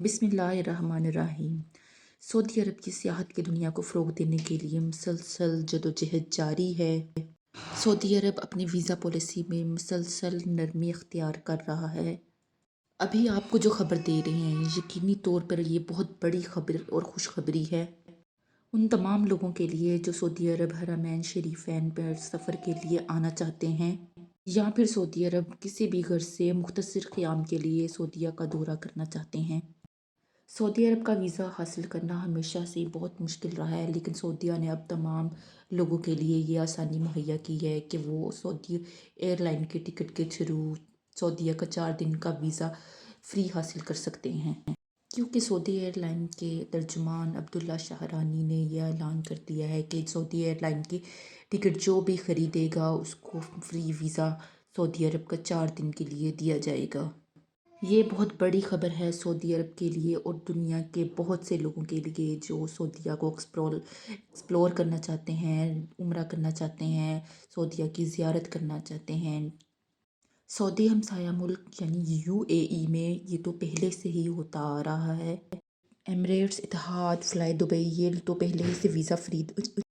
بسم اللہ الرحمن الرحیم۔ سعودی عرب کی سیاحت کی دنیا کو فروغ دینے کے لیے مسلسل جدوجہد جاری ہے۔ سعودی عرب اپنی ویزا پالیسی میں مسلسل نرمی اختیار کر رہا ہے۔ ابھی آپ کو جو خبر دے رہے ہیں یقینی طور پر یہ بہت بڑی خبر اور خوشخبری ہے ان تمام لوگوں کے لیے جو سعودی عرب حرمین شریفین پر سفر کے لیے آنا چاہتے ہیں یا پھر سعودی عرب کسی بھی غرض سے مختصر قیام کے لیے سعودیہ کا دورہ کرنا چاہتے ہیں۔ سعودی عرب کا ویزا حاصل کرنا ہمیشہ سے بہت مشکل رہا ہے، لیکن سعودیہ نے اب تمام لوگوں کے لیے یہ آسانی مہیا کی ہے کہ وہ سعودی ایئر لائن کے ٹکٹ کے تھرو سعودیہ کا 4 دن کا ویزا فری حاصل کر سکتے ہیں، کیونکہ سعودی ایئر لائن کے ترجمان عبداللہ شاہرانی نے یہ اعلان کر دیا ہے کہ سعودی ایئر لائن کی ٹکٹ جو بھی خریدے گا اس کو فری ویزا سعودی عرب کا 4 دن کے لیے دیا جائے گا۔ یہ بہت بڑی خبر ہے سعودی عرب کے لیے اور دنیا کے بہت سے لوگوں کے لیے جو سعودیہ کو ایکسپلور کرنا چاہتے ہیں، عمرہ کرنا چاہتے ہیں، سعودیہ کی زیارت کرنا چاہتے ہیں۔ سعودی ہمسایہ ملک یعنی UAE میں یہ تو پہلے سے ہی ہوتا آ رہا ہے۔ ایمریٹس، اتحاد، فلائی دبئی یہ تو پہلے ہی سے ویزا فری